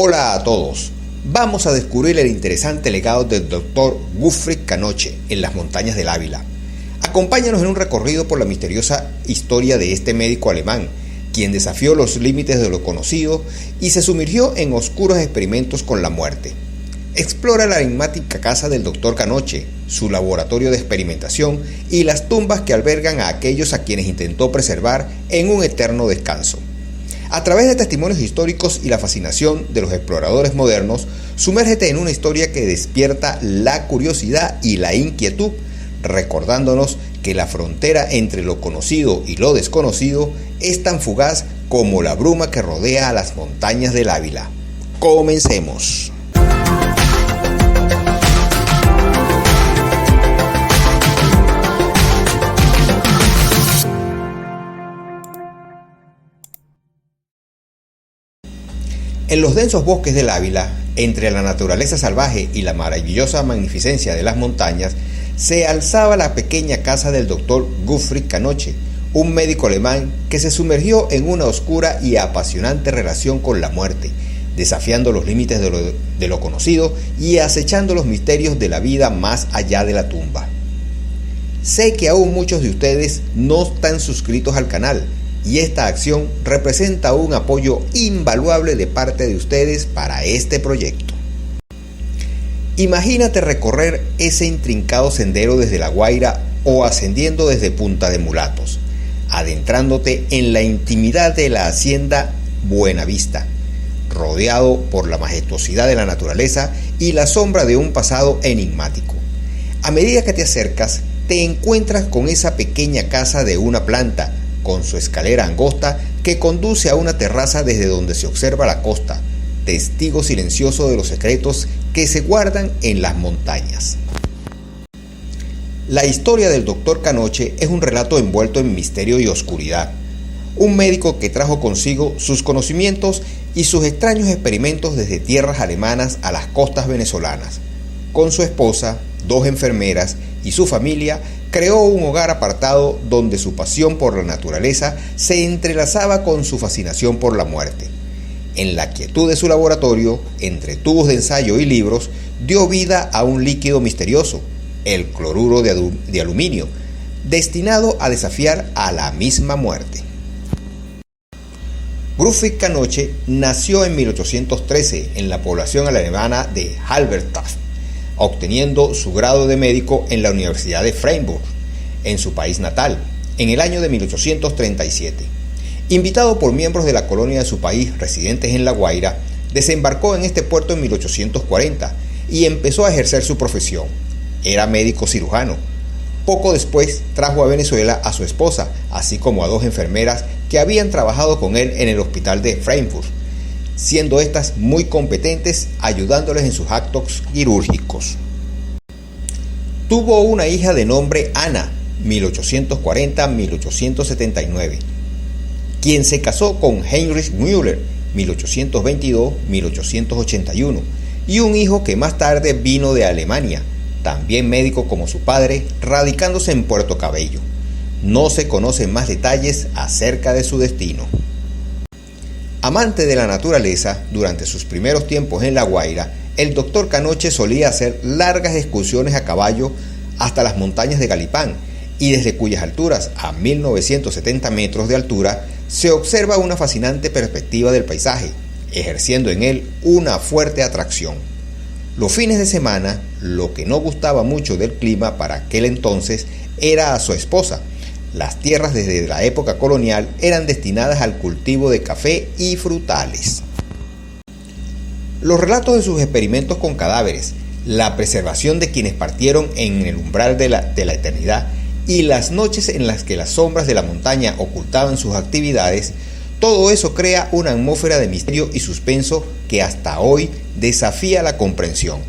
Hola a todos. Vamos a descubrir el interesante legado del Dr. Gottfried Kanoche en las montañas del Ávila. Acompáñanos en un recorrido por la misteriosa historia de este médico alemán, quien desafió los límites de lo conocido y se sumergió en oscuros experimentos con la muerte. Explora la enigmática casa del Dr. Kanoche, su laboratorio de experimentación y las tumbas que albergan a aquellos a quienes intentó preservar en un eterno descanso. A través de testimonios históricos y la fascinación de los exploradores modernos, sumérgete en una historia que despierta la curiosidad y la inquietud, recordándonos que la frontera entre lo conocido y lo desconocido es tan fugaz como la bruma que rodea a las montañas del Ávila. Comencemos. En los densos bosques del Ávila, entre la naturaleza salvaje y la maravillosa magnificencia de las montañas, se alzaba la pequeña casa del Dr. Gottfried Kanoche, un médico alemán que se sumergió en una oscura y apasionante relación con la muerte, desafiando los límites de lo conocido y acechando los misterios de la vida más allá de la tumba. Sé que aún muchos de ustedes no están suscritos al canal, y esta acción representa un apoyo invaluable de parte de ustedes para este proyecto. Imagínate recorrer ese intrincado sendero desde La Guaira o ascendiendo desde Punta de Mulatos, adentrándote en la intimidad de la hacienda Buenavista, rodeado por la majestuosidad de la naturaleza y la sombra de un pasado enigmático. A medida que te acercas, te encuentras con esa pequeña casa de una planta, con su escalera angosta que conduce a una terraza desde donde se observa la costa, testigo silencioso de los secretos que se guardan en las montañas. La historia del Dr. Kanoche es un relato envuelto en misterio y oscuridad. Un médico que trajo consigo sus conocimientos y sus extraños experimentos desde tierras alemanas a las costas venezolanas. Con su esposa, 2 enfermeras y su familia, creó un hogar apartado donde su pasión por la naturaleza se entrelazaba con su fascinación por la muerte. En la quietud de su laboratorio, entre tubos de ensayo y libros, dio vida a un líquido misterioso, el cloruro de aluminio, destinado a desafiar a la misma muerte. Gottfried Kanoche nació en 1813 en la población alemana de Halberstadt, obteniendo su grado de médico en la Universidad de Freiburg, en su país natal, en el año de 1837. Invitado por miembros de la colonia de su país residentes en La Guaira, desembarcó en este puerto en 1840 y empezó a ejercer su profesión. Era médico cirujano. Poco después trajo a Venezuela a su esposa, así como a 2 enfermeras que habían trabajado con él en el hospital de Freiburg, siendo estas muy competentes ayudándoles en sus actos quirúrgicos. Tuvo una hija de nombre Ana, 1840-1879, quien se casó con Heinrich Müller, 1822-1881, y un hijo que más tarde vino de Alemania, también médico como su padre, radicándose en Puerto Cabello. No se conocen más detalles acerca de su destino. Amante de la naturaleza, durante sus primeros tiempos en La Guaira, el Dr. Kanoche solía hacer largas excursiones a caballo hasta las montañas de Galipán, y desde cuyas alturas, a 1970 metros de altura, se observa una fascinante perspectiva del paisaje, ejerciendo en él una fuerte atracción. Los fines de semana, lo que no gustaba mucho del clima para aquel entonces era a su esposa. Las tierras desde la época colonial eran destinadas al cultivo de café y frutales. Los relatos de sus experimentos con cadáveres, la preservación de quienes partieron en el umbral de la eternidad y las noches en las que las sombras de la montaña ocultaban sus actividades, todo eso crea una atmósfera de misterio y suspenso que hasta hoy desafía la comprensión.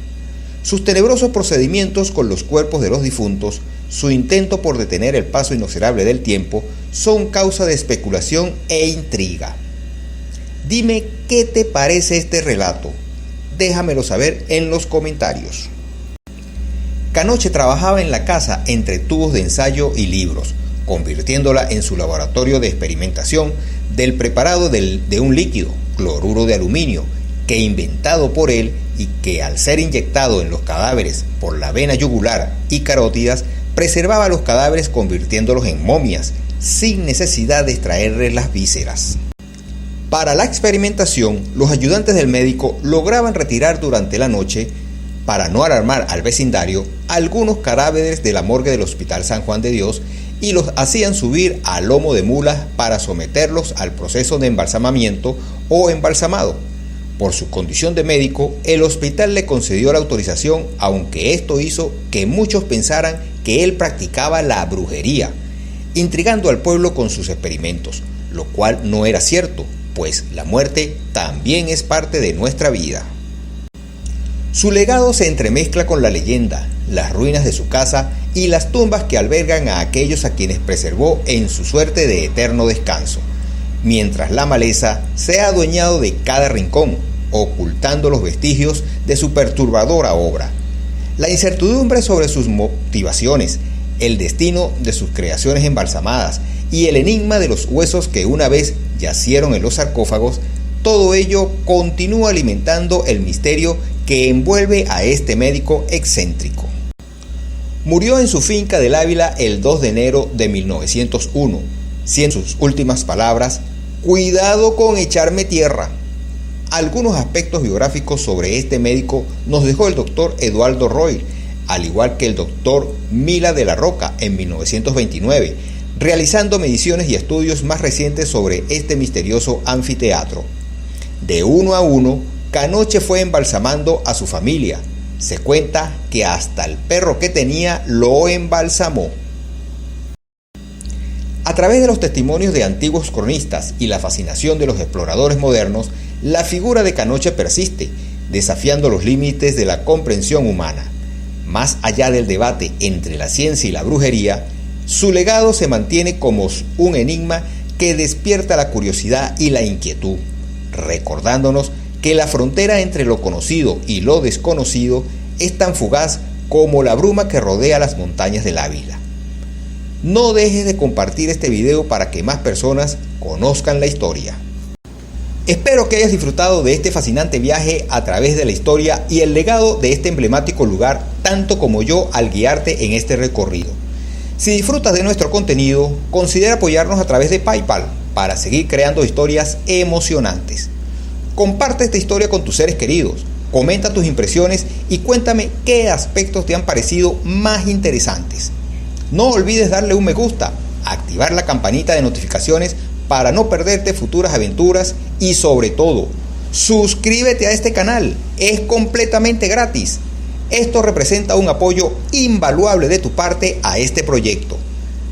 Sus tenebrosos procedimientos con los cuerpos de los difuntos, su intento por detener el paso inexorable del tiempo, son causa de especulación e intriga. Dime qué te parece este relato. Déjamelo saber en los comentarios. Kanoche trabajaba en la casa entre tubos de ensayo y libros, convirtiéndola en su laboratorio de experimentación del preparado de un líquido, cloruro de aluminio, que inventado por él y que al ser inyectado en los cadáveres por la vena yugular y carótidas, preservaba los cadáveres convirtiéndolos en momias, sin necesidad de extraerles las vísceras. Para la experimentación, los ayudantes del médico lograban retirar durante la noche, para no alarmar al vecindario, algunos cadáveres de la morgue del Hospital San Juan de Dios y los hacían subir a lomo de mulas para someterlos al proceso de embalsamamiento o embalsamado. Por su condición de médico, el hospital le concedió la autorización, aunque esto hizo que muchos pensaran que él practicaba la brujería, intrigando al pueblo con sus experimentos, lo cual no era cierto, pues la muerte también es parte de nuestra vida. Su legado se entremezcla con la leyenda, las ruinas de su casa y las tumbas que albergan a aquellos a quienes preservó en su suerte de eterno descanso, mientras la maleza se ha adueñado de cada rincón, ocultando los vestigios de su perturbadora obra. La incertidumbre sobre sus motivaciones, el destino de sus creaciones embalsamadas y el enigma de los huesos que una vez yacieron en los sarcófagos, todo ello continúa alimentando el misterio que envuelve a este médico excéntrico. Murió en su finca del Ávila el 2 de enero de 1901, siendo sus últimas palabras: "Cuidado con echarme tierra". Algunos aspectos biográficos sobre este médico nos dejó el doctor Eduardo Roy, al igual que el doctor Mila de la Roca en 1929, realizando mediciones y estudios más recientes sobre este misterioso anfiteatro. De uno a uno, Canoche fue embalsamando a su familia. Se cuenta que hasta el perro que tenía lo embalsamó. A través de los testimonios de antiguos cronistas y la fascinación de los exploradores modernos, la figura de Canoche persiste, desafiando los límites de la comprensión humana. Más allá del debate entre la ciencia y la brujería, su legado se mantiene como un enigma que despierta la curiosidad y la inquietud, recordándonos que la frontera entre lo conocido y lo desconocido es tan fugaz como la bruma que rodea las montañas del Ávila. No dejes de compartir este video para que más personas conozcan la historia. Espero que hayas disfrutado de este fascinante viaje a través de la historia y el legado de este emblemático lugar, tanto como yo al guiarte en este recorrido. Si disfrutas de nuestro contenido, considera apoyarnos a través de PayPal para seguir creando historias emocionantes. Comparte esta historia con tus seres queridos, comenta tus impresiones y cuéntame qué aspectos te han parecido más interesantes. No olvides darle un me gusta, activar la campanita de notificaciones para no perderte futuras aventuras y sobre todo, suscríbete a este canal, es completamente gratis. Esto representa un apoyo invaluable de tu parte a este proyecto.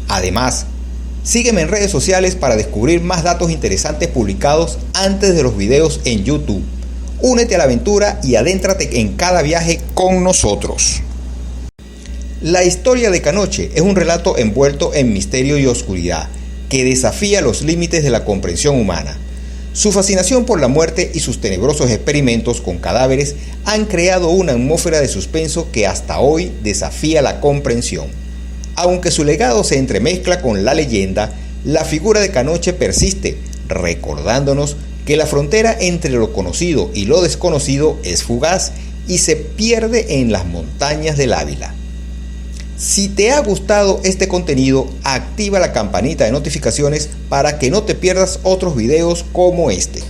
Además, sígueme en redes sociales para descubrir más datos interesantes publicados antes de los videos en YouTube. Únete a la aventura y adéntrate en cada viaje con nosotros. La historia de Canoche es un relato envuelto en misterio y oscuridad, que desafía los límites de la comprensión humana. Su fascinación por la muerte y sus tenebrosos experimentos con cadáveres han creado una atmósfera de suspenso que hasta hoy desafía la comprensión. Aunque su legado se entremezcla con la leyenda, la figura de Canoche persiste, recordándonos que la frontera entre lo conocido y lo desconocido es fugaz y se pierde en las montañas del Ávila. Si te ha gustado este contenido, activa la campanita de notificaciones para que no te pierdas otros videos como este.